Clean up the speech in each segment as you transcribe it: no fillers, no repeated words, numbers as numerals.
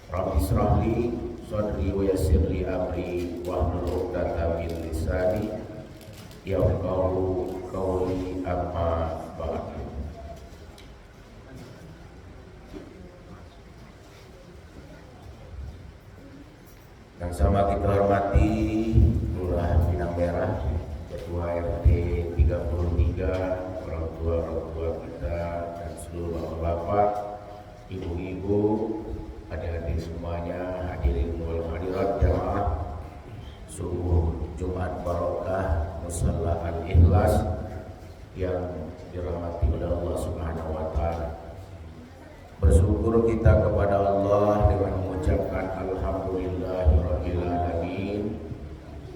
Rabbi israh li sadri wa yassir li amri wahlul 'uqdatam min lisani yafqahu qawli amma ba'd. Yang sama kita hormati Lurah Pinang Merah, Ketua RT 33, orang tua kita dan seluruh bapak-bapak, ibu-ibu, adik-adik semuanya, hadirin wal hadirat jamaah subuh Jumat Barokah Musalla Al-Ikhlas yang dirahmati oleh Allah Subhanahu wa taala. Bersyukur kita kepada Allah dengan mengucapkan alhamdulillahirabbil alamin.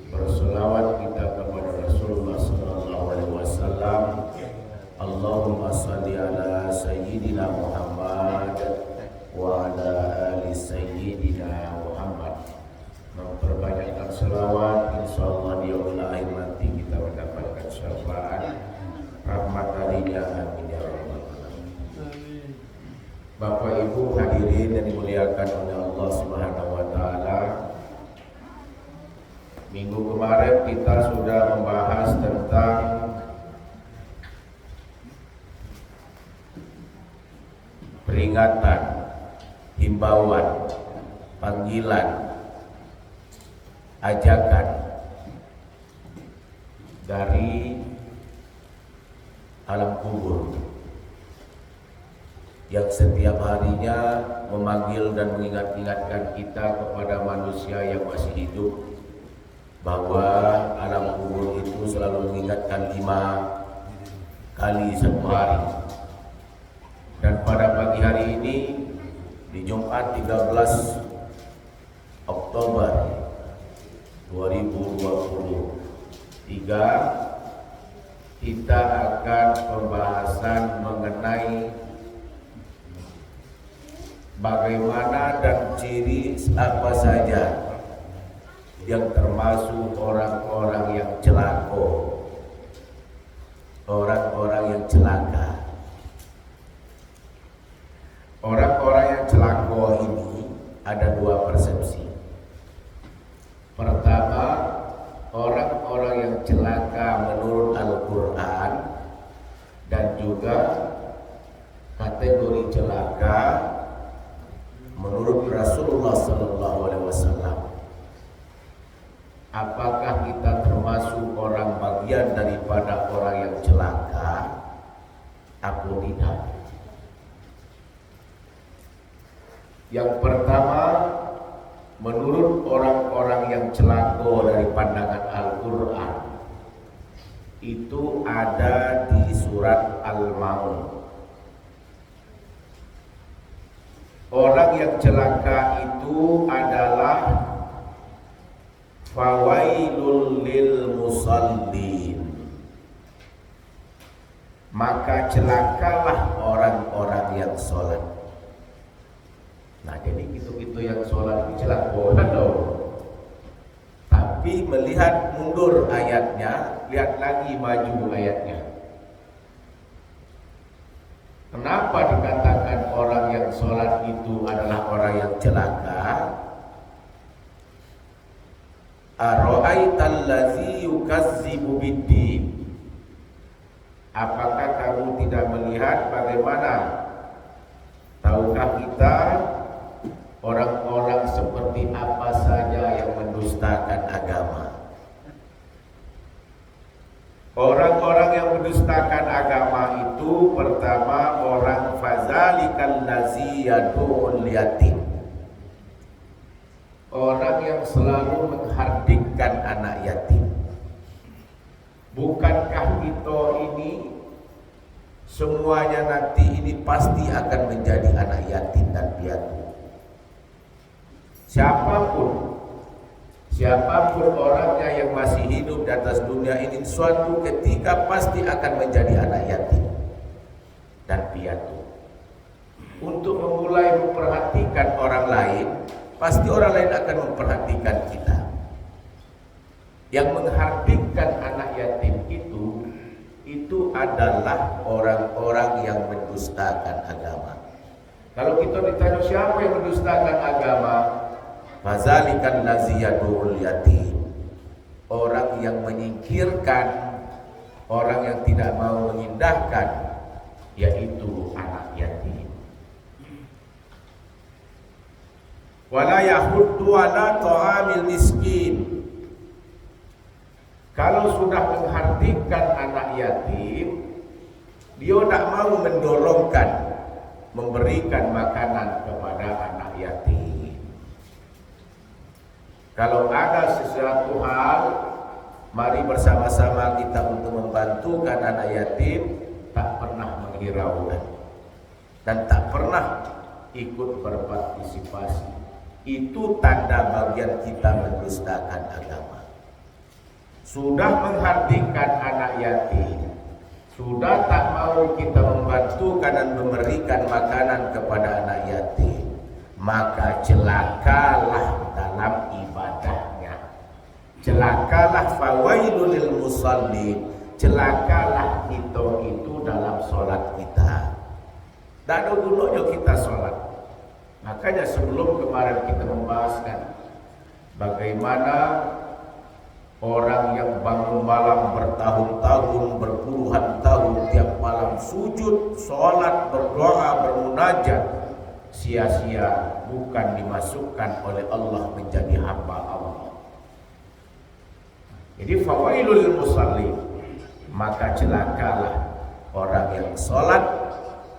Berselawat kita kepada Rasulullah sallallahu alaihi wasallam. Allahumma shalli ala sayyidina Muhammad wa ala ali sayyidina Muhammad. Memperbanyakkan selawat, insyaallah di yaumil akhir nanti kita mendapatkan syafaat rahmat darinya, amin ya rabbal alamin. Bapak Ibu hadirin yang dimuliakan oleh Allah Subhanahu wa taala. Minggu kemarin kita sudah membahas tentang peringatan, himbauan, panggilan, ajakan dari alam kubur yang setiap harinya memanggil dan mengingat-ingatkan kita kepada manusia yang masih hidup bahwa alam kubur itu selalu mengingatkan 5 kali satu hari. Dan pada pagi hari ini di Jumat 13 Oktober 2023 kita akan pembahasan mengenai bagaimana dan ciri apa saja yang termasuk orang-orang yang celaka, orang-orang yang celaka. Orang-orang yang celaka ini ada 2 persepsi. Pertama, orang-orang yang celaka menurut Al-Quran dan juga kategori celaka menurut Rasulullah sallallahu alaihi wasallam. Apakah kita termasuk orang bagian daripada orang yang celaka atau tidak? Yang pertama, menurut orang-orang yang celaka dari pandangan Al-Quran itu ada di surat Al-Maun. Orang yang celaka itu adalah fawailul lil musallin. Maka celakalah orang-orang yang sholat. Nah, jadi gitu-gitu yang sholat itu celaka dong. Tapi melihat mundur ayatnya, lihat lagi maju ayatnya. Kenapa dikatakan orang yang sholat itu adalah orang yang celaka? Ara'aital ladzi yukazzibu biddin. Apakah kamu tidak melihat bagaimana? Tahukah kita orang-orang seperti apa saja yang mendustakan agama? Orang-orang yang mendustakan agama itu pertama orang fazalikal ladzi yad'ul yatim. Orang yang selalu menghardikkan anak yatim. Bukankah kita ini semuanya nanti ini pasti akan menjadi anak yatim dan piatu? Siapapun orangnya yang masih hidup di atas dunia ini suatu ketika pasti akan menjadi anak yatim dan piatu. Untuk memulai memperhatikan orang lain, pasti orang lain akan memperhatikan kita. Yang menghardikkan anak yatim itu adalah orang-orang yang mendustakan agama. Kalau kita ditanya siapa yang mendustakan agama, fazalikan lazi yadul yatim, orang yang menyingkirkan, orang yang tidak mau mengindahkan, yaitu anak yatim. Wala yahuddu ala ta'amil miskin, kalau sudah menghardikan anak yatim, dia tidak mau mendorongkan, memberikan makanan kepada anak yatim. Kalau ada sesuatu hal, mari bersama-sama kita untuk membantukan anak yatim, tak pernah menghiraukan dan tak pernah ikut berpartisipasi. Itu tanda bagian kita mendustakan agama. Sudah menghardikan anak yatim, sudah tak mau kita membantukan dan memberikan makanan kepada anak yatim, maka celakalah dalam ibadahnya. Celakalah fawailul lil musallin, celakalah kita itu dalam sholat kita. Tak ada gunanya kita sholat. Makanya sebelum kemarin kita membahaskan bagaimana orang yang bangun malam bertahun-tahun, berpuluhan tahun, tiap malam sujud, sholat, berdoa, bermunajat, sia-sia, bukan dimasukkan oleh Allah menjadi hamba Allah. Jadi fawailul lil musallin, maka celakalah orang yang sholat,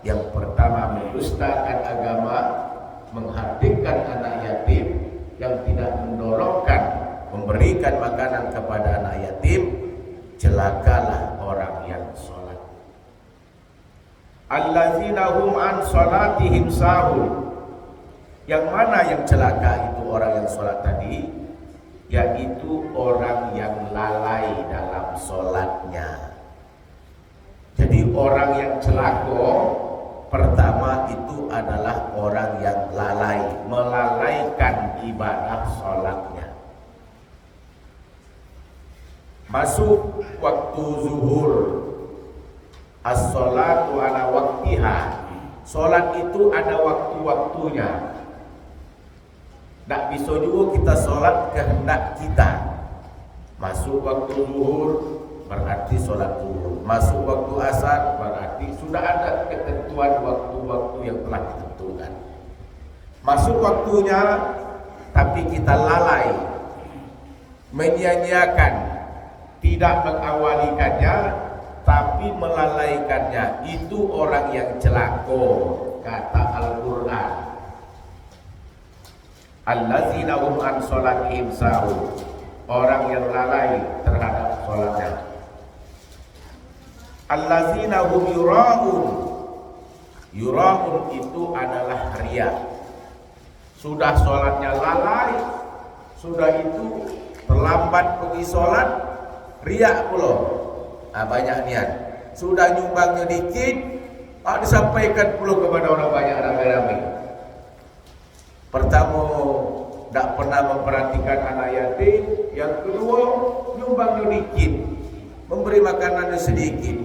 yang pertama mendustakan agama, menghardikan anak yatim, yang tidak mendorongkan, memberikan makanan kepada anak yatim, celakalah orang yang sholat. Allazina hum an sholatihim sahun, yang mana yang celaka itu orang yang sholat tadi, yaitu orang yang lalai dalam sholatnya. Jadi orang yang celaka pertama itu adalah orang yang lalai, melalaikan ibadah sholatnya. Masuk waktu zuhur, as-sholatu ala waktiha, sholat itu ada waktu-waktunya. Tak bisa juga kita sholat kehendak kita. Masuk waktu zuhur berarti sholat zuhur, masuk waktu asar berarti sudah ada ketentuan waktu-waktu yang telah ditentukan. Masuk waktunya tapi kita lalai, menyia-nyiakan, tidak mengawalikannya tapi melalaikannya, itu orang yang celaka. Kata Al-Quran, allazina hum an sholatihim sahun, orang yang lalai terhadap sholatnya. Allazina hum yura'un, yura'un itu adalah riya. Sudah sholatnya lalai, sudah itu terlambat pergi sholat, riya pula. Banyak niat, sudah nyumbangnya dikit, disampaikan pula kepada orang banyak, ramai-ramai. Pertama, tak pernah memperhatikan anak yatim. Yang kedua, nyumbangnya dikit, memberi makanannya sedikit.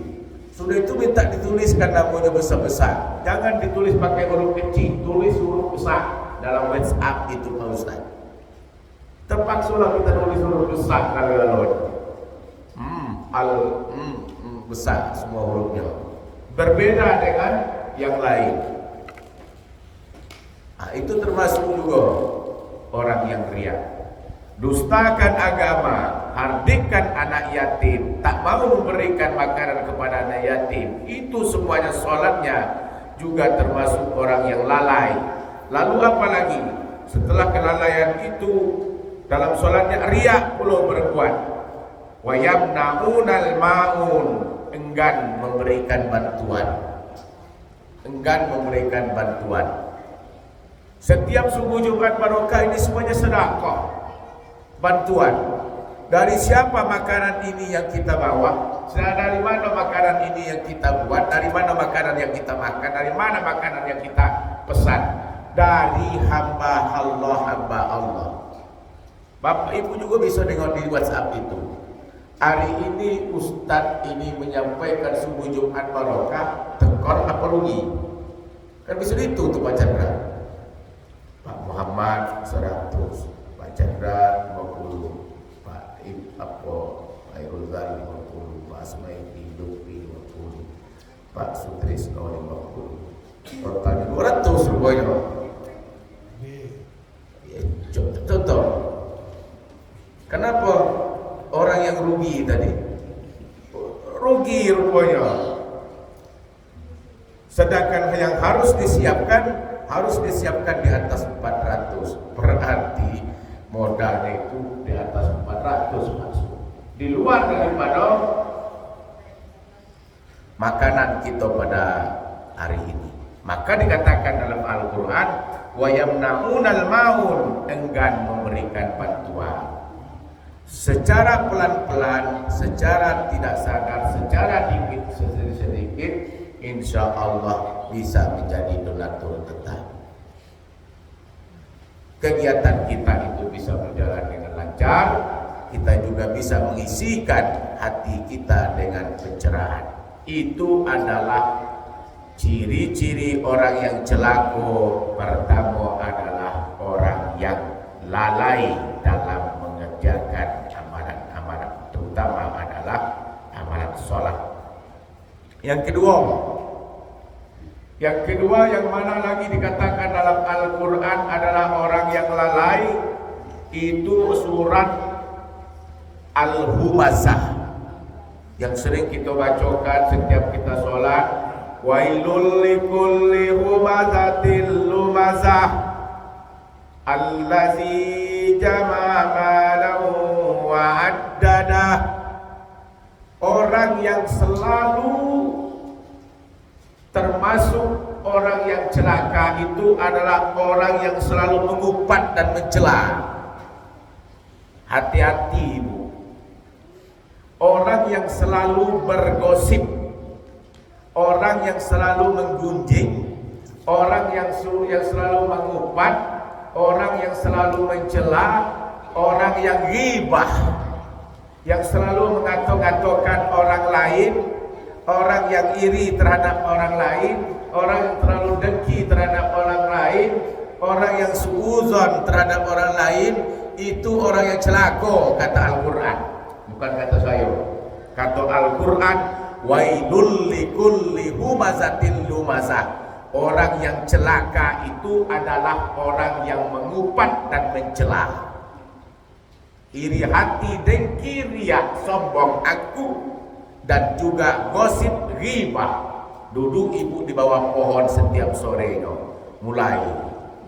Sudah itu minta dituliskan namanya besar-besar. Jangan ditulis pakai huruf kecil, tulis huruf besar. Dalam WhatsApp itu Pak Ustaz, terpaksalah kita tulis huruf besar kalau besar semua hurufnya, berbeda dengan yang lain. Itu termasuk juga orang yang riya, dustakan agama, hardikan anak yatim, tak mau memberikan makanan kepada anak yatim. Itu semuanya sholatnya juga termasuk orang yang lalai. Lalu apa lagi? Setelah kelalaian itu dalam sholatnya riya pula berbuat. Wa yamna'unal ma'un, enggan memberikan bantuan, enggan memberikan bantuan. Setiap subuh Jumat Barokah ini semuanya sedekah, bantuan. Dari siapa makanan ini yang kita bawa? Dari mana makanan ini yang kita buat? Dari mana makanan yang kita makan? Dari mana makanan yang kita pesan? Dari hamba Allah. Bapak Ibu juga bisa dengar di WhatsApp itu. Hari ini Ustadz ini menyampaikan subuh Jumat Barokah, tekor apa rugi? Kan bisa dihitung tuh Pak Chandra. Pak Muhammad 100, Pak Chandra 50, Pak Iruzal 50, Pak Asmaidi Lutfi 50, Pak Sutrisno 50. Totalnya 200 rupanya. Ya, contoh. Kenapa orang yang rugi tadi? Rugi rupanya. Sedangkan yang harus disiapkan di atas 400. Berarti modalnya itu di atas 400 masuk. Di luar daripada makanan kita pada hari ini. Maka dikatakan dalam Al-Quran, wa yamna'unal ma'un, enggan memberikan bantuan. Secara pelan-pelan, secara tidak sadar, secara dikit sedikit, insya Allah bisa menjadi donatur tetap. Kegiatan kita itu bisa berjalan dengan lancar. Kita juga bisa mengisikan hati kita dengan pencerahan. Itu adalah ciri-ciri orang yang celaka. Pertama adalah orang yang lalai dalam mengerjakan amalan-amalan, terutama adalah amalan sholat. Yang kedua yang mana lagi dikatakan dalam Al-Quran adalah orang yang lalai, itu surat Al-Humazah yang sering kita bacakan setiap kita sholat. Wailul likulli humazatil lumazah allazi jama'a malahu wa addadah. Orang yang selalu, termasuk orang yang celaka itu adalah orang yang selalu mengupat dan mencela. Hati-hati ibu. Orang yang selalu bergosip, orang yang selalu menggunjing, orang yang selalu mengupat, orang yang selalu mencela, orang yang ghibah, yang selalu mengatok-atokkan orang lain, orang yang iri terhadap orang lain, orang yang terlalu dengki terhadap orang lain, orang yang suudzon terhadap orang lain, itu orang yang celaka, kata Al-Quran. Bukan kata saya. Kata Al-Quran, wailul likulli humazatil lumazah. Orang yang celaka itu adalah orang yang mengupat dan mencela. Iri hati, dengki, riak, sombong, aku, dan juga gosip, ghibah. Duduk ibu di bawah pohon setiap sore, mulai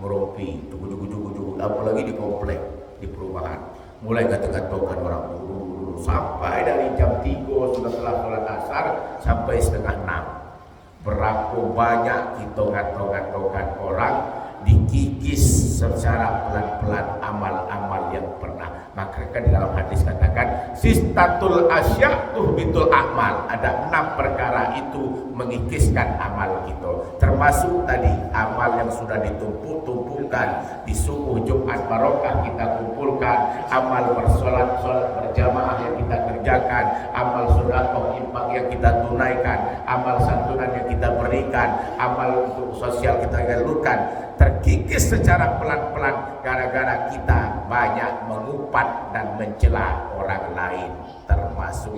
merumpi, cukup, apalagi di komplek, di perumahan, mulai gatuh-gatuhkan orang dulu sampai dari jam 3 sudah telah sholat asar sampai setengah 6. Berapa banyak kita gatuh-gatuhkan orang, dikikis secara pelan-pelan amal-amal yang pernah. Maka kan di dalam hadis katakan sistatul asya tuhbitul amal. Ada 6 perkara itu mengikiskan amal kita. Termasuk tadi amal yang sudah ditumpuk-tumpukan di subuh Jumat barokah kita kumpulkan, amal bersolat berjamaah yang kita kerjakan, amal sedekah infak yang kita tunaikan, amal santunan yang kita berikan, amal untuk sosial kita galurkan, terkikis secara pelan-pelan gara-gara kita banyak mengupat dan mencela orang lain, termasuk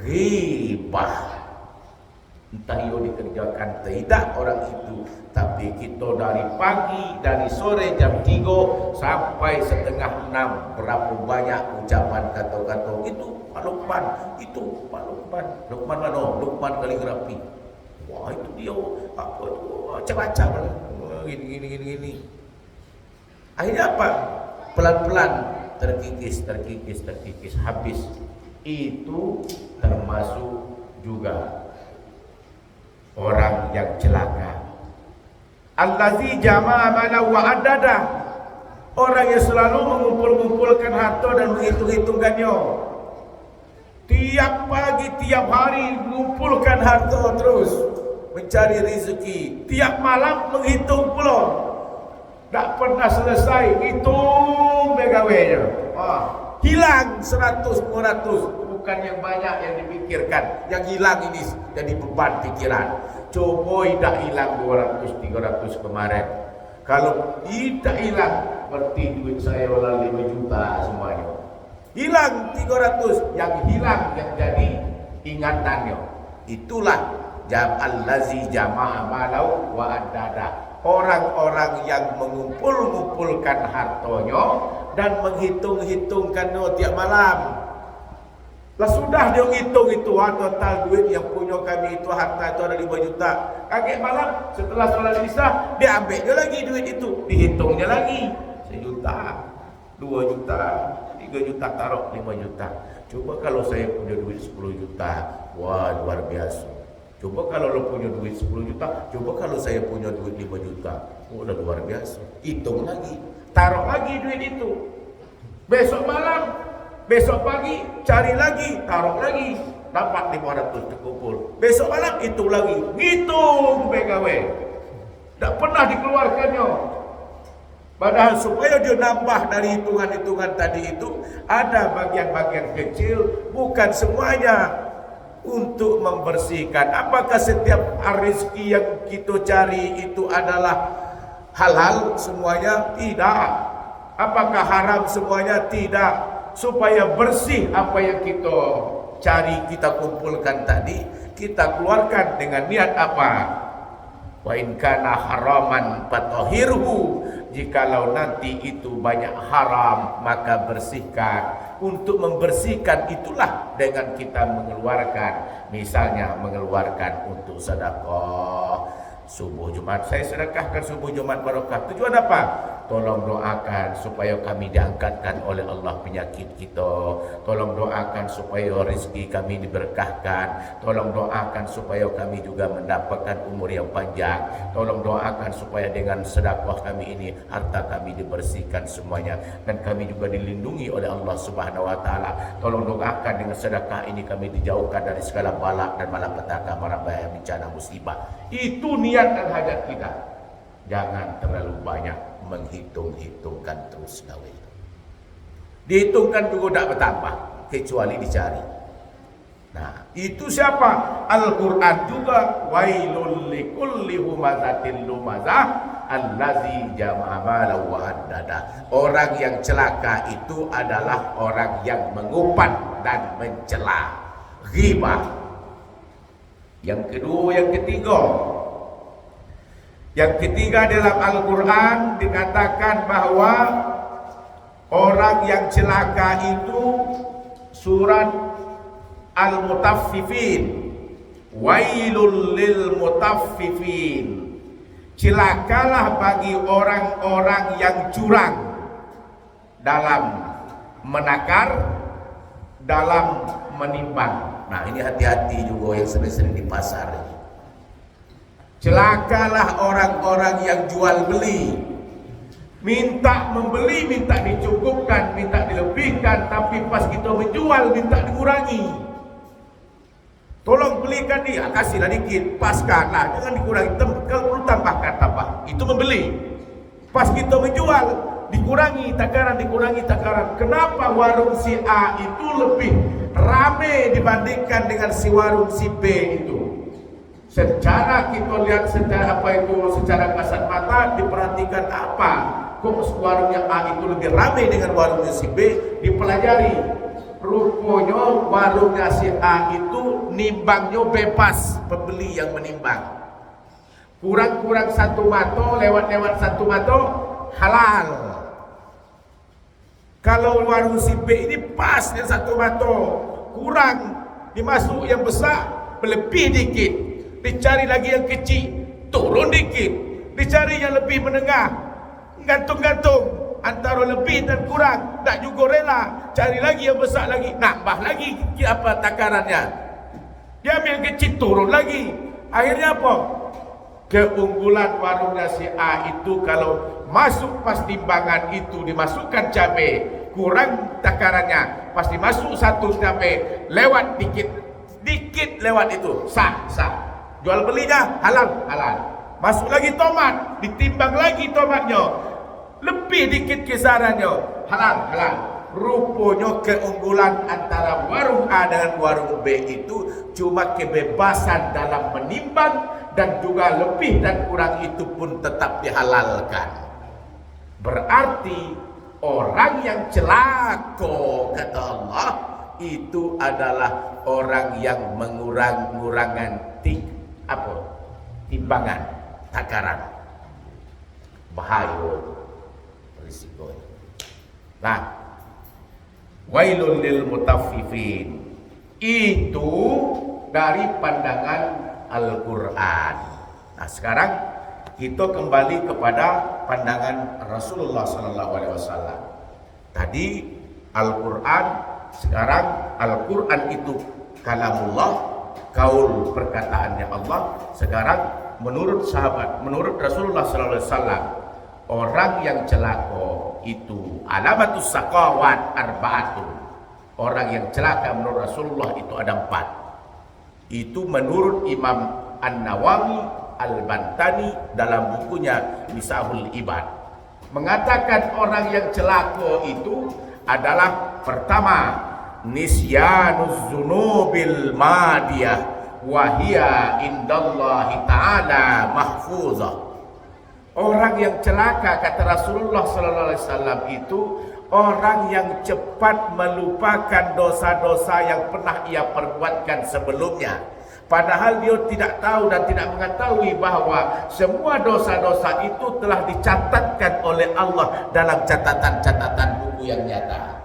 ghibah. Entah itu dikerjakan tidak orang itu, tapi kita dari pagi, dari sore jam 3 sampai setengah 6, berapa banyak ucapan kata-kata itu Pak Lukman, itu Pak Lukman. Lukman mana? Lukman kaligrafi. Wah itu dia apa itu macam-macam gini. Akhirnya apa? Pelan-pelan terkikis habis. Itu termasuk juga orang yang celaka. Allazi jama'a mana wa adada. Orang yang selalu mengumpul-ngumpulkan harta dan menghitung-hitungkannya. Tiap pagi, tiap hari mengumpulkan harta terus, mencari rezeki. Tiap malam menghitung pula. Tak pernah selesai hitung begawainya. Hilang 100, 200. Bukan yang banyak yang dipikirkan, yang hilang ini jadi beban pikiran. coba tidak hilang 200-300 kemarin. Kalau tidak hilang, berarti duit saya walau 5 juta semuanya. Hilang 300, yang hilang yang jadi ingatannya. Itulah allazi jama'a malau wa addada. Orang-orang yang mengumpul-ngumpulkan hartanya dan menghitung-hitungkannya tiap malam. Lah sudah dia hitung itu total duit yang punya kami itu, harta itu ada 5 juta. Kaget malam setelah sholat isya dia ambil dia lagi duit itu, dihitungnya lagi 1 juta, 2 juta, 3 juta, taruh 5 juta. Coba kalau saya punya duit 10 juta, wah luar biasa. Coba kalau lo punya duit 10 juta, coba kalau saya punya duit 5 juta, udah luar biasa. Hitung lagi, taruh lagi duit itu. Besok malam, besok pagi, cari lagi, taruh lagi, dapat 500 terkumpul. Besok malam itu lagi, hitung PKW. Tak pernah dikeluarkannya. Padahal supaya dia nambah dari hitungan-hitungan tadi itu, ada bagian-bagian kecil, bukan semuanya untuk membersihkan. Apakah setiap rezeki yang kita cari itu adalah halal semuanya? Tidak. Apakah haram semuanya? Tidak. Supaya bersih apa yang kita cari, kita kumpulkan tadi, kita keluarkan dengan niat apa? Wa in kana haraman fatahhirhu. Jikalau nanti itu banyak haram, maka bersihkan. Untuk membersihkan itulah dengan kita mengeluarkan, misalnya mengeluarkan untuk sedekah subuh Jumat. Saya sedekahkan subuh Jumat barokah. Tujuan apa? Tolong doakan supaya kami diangkatkan oleh Allah penyakit kita. Tolong doakan supaya rezeki kami diberkahkan. Tolong doakan supaya kami juga mendapatkan umur yang panjang. Tolong doakan supaya dengan sedekah kami ini harta kami dibersihkan semuanya dan kami juga dilindungi oleh Allah Subhanahu wa taala. Tolong doakan dengan sedekah ini kami dijauhkan dari segala bala dan malapetaka, mara bahaya, bencana, musibah. Itu niat dan hajat kita. Jangan terlalu banyak menghitung-hitungkan terus gawe. Dihitungkan juga tak bertambah kecuali dicari. Nah, itu siapa? Al-Qur'an juga, wailul likulli humazatil lumazah allazi jama'a malan wa addada. Orang yang celaka itu adalah orang yang mengumpat dan mencela, ghibah. Yang kedua, yang ketiga. Yang ketiga dalam Al-Quran dikatakan bahwa orang yang celaka itu surat Al-Mutaffifin. Wailul lil mutaffifin. Celakalah bagi orang-orang yang curang dalam menakar, dalam menimbang. Nah, ini hati-hati juga yang sering-sering di pasar. Celakalah orang-orang yang jual beli, minta membeli, minta dicukupkan, minta dilebihkan, tapi pas kita menjual minta dikurangi. Tolong belikan dia, kasihlah dikit, paskanlah, jangan dikurangi. Kalau perlu tambahkan, tambah. Itu membeli. Pas kita menjual dikurangi takaran. Kenapa warung si A itu lebih rame dibandingkan dengan si warung si B itu? Secara kita lihat secara kasat mata diperhatikan apa? Kok warungnya A itu lebih ramai dengan warungnya si B? Dipelajari. Rupanya warungnya si A itu nimbangnya bebas, pembeli yang menimbang. Kurang-kurang 1 mato, lewat-lewat 1 mato halal. Kalau warung si B ini pas yang 1 mato, kurang dimasuk yang besar, lebih dikit. Dicari lagi yang kecil, turun dikit. Dicari yang lebih menengah, gantung-gantung antara lebih dan kurang, tak juga rela. Cari lagi yang besar lagi, nambah lagi apa takarannya. Dia ambil yang kecil, turun lagi. Akhirnya apa? Keunggulan warungnya si A itu kalau masuk pas timbangan itu dimasukkan cabai, kurang takarannya, pas dimasuk 1 cabai, lewat dikit lewat itu, sah. Jual belinya halal. Masuk lagi tomat, ditimbang lagi tomatnya, lebih dikit kisarannya, halal. Rupanya keunggulan antara warung A dengan warung B itu cuma kebebasan dalam menimbang dan juga lebih dan kurang itu pun tetap dihalalkan. Berarti orang yang celaka kata Allah itu adalah orang yang mengurang-ngurangan timbangan, takaran. Bahaya, risiko. Nah, wailul lil mutaffifin itu dari pandangan Al-Quran. Nah, sekarang kita kembali kepada pandangan Rasulullah SAW. Tadi Al-Quran, sekarang Al-Quran itu kalamullah, kaul perkataannya Allah. Sekarang menurut sahabat, menurut Rasulullah SAW, orang yang celaka itu alamatus saqawat arba'atun. Orang yang celaka menurut Rasulullah itu ada 4. Itu menurut Imam An-Nawawi Al-Bantani dalam bukunya Misahul Ibad, mengatakan orang yang celaka itu adalah pertama, nisyanuz zunubil madiyah wahia indallahi ta'ala mahfuzah. Orang yang celaka kata Rasulullah SAW itu orang yang cepat melupakan dosa-dosa yang pernah ia perbuatkan sebelumnya. Padahal dia tidak tahu dan tidak mengetahui bahwa semua dosa-dosa itu telah dicatatkan oleh Allah dalam catatan-catatan buku yang nyata.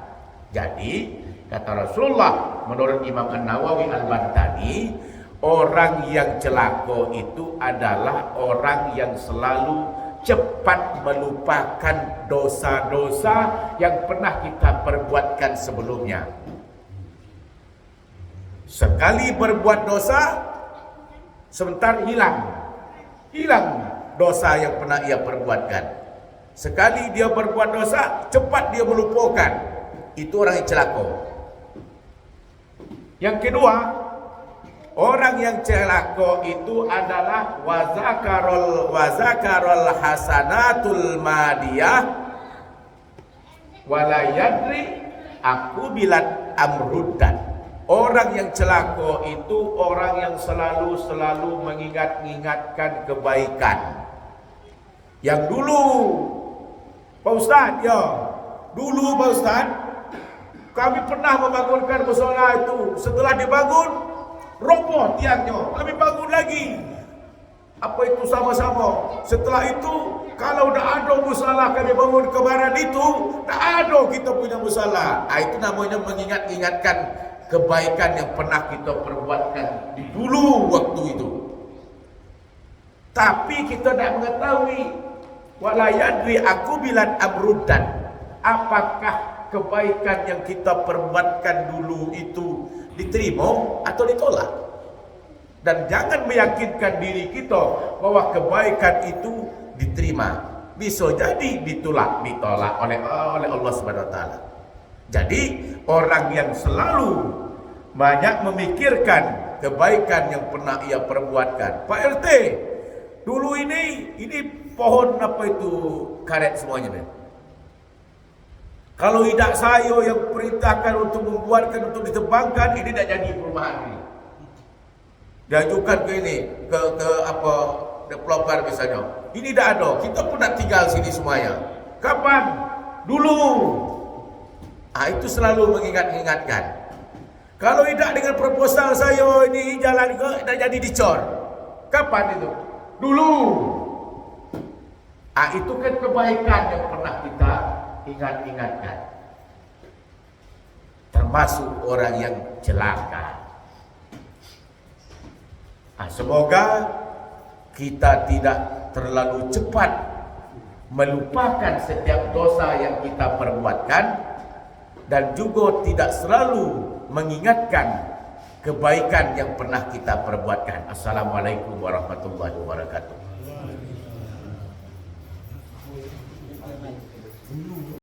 Jadi kata Rasulullah menurut Imam An-Nawawi Al-Bantani, orang yang celaka itu adalah orang yang selalu cepat melupakan dosa-dosa yang pernah kita perbuatkan sebelumnya. Sekali berbuat dosa, sebentar hilang dosa yang pernah ia perbuatkan. Sekali dia berbuat dosa, cepat dia melupakan. Itu orang yang celaka. Yang kedua, orang yang celaka itu adalah wazakarul hasanatul madiyah wala yadri aku bilat amruddan. Orang yang celaka itu orang yang selalu mengingatkan kebaikan. Yang dulu Pak Ustaz, dulu Pak Ustaz, kami pernah membangunkan musola itu. Setelah dibangun, roboh tiangnya, kami bangun lagi. Apa itu sama-sama? Setelah itu, kalau dah ada musola kami bangun kemarin itu, dah ada kita punya musola. Itu namanya mengingatkan kebaikan yang pernah kita perbuatkan di dulu waktu itu. Tapi kita tidak mengetahui wala yadri aku bilan amrudan, apakah kebaikan yang kita perbuatkan dulu itu diterima atau ditolak. Dan jangan meyakinkan diri kita bahwa kebaikan itu diterima. Bisa jadi ditolak oleh Allah Subhanahu wa taala. Jadi orang yang selalu banyak memikirkan kebaikan yang pernah ia perbuatkan. Pak RT, dulu ini pohon apa itu karet semuanya nih. Kalau tidak saya yang perintahkan untuk membuatkan, untuk ditebangkan, ini tidak jadi perumahan ini. Diajukan ke ini, ke developer misalnya. Ini tidak ada, kita pun nak tinggal sini semuanya. Kapan? Dulu. Itu selalu mengingatkan. Kalau tidak dengan proposal saya ini jalan ke, tidak jadi dicor. Kapan itu? Dulu. Itu kan kebaikan yang pernah kita ingatkan. Termasuk orang yang celaka. Semoga kita tidak terlalu cepat melupakan setiap dosa yang kita perbuatkan, dan juga tidak selalu mengingatkan kebaikan yang pernah kita perbuatkan. Assalamualaikum warahmatullahi wabarakatuh.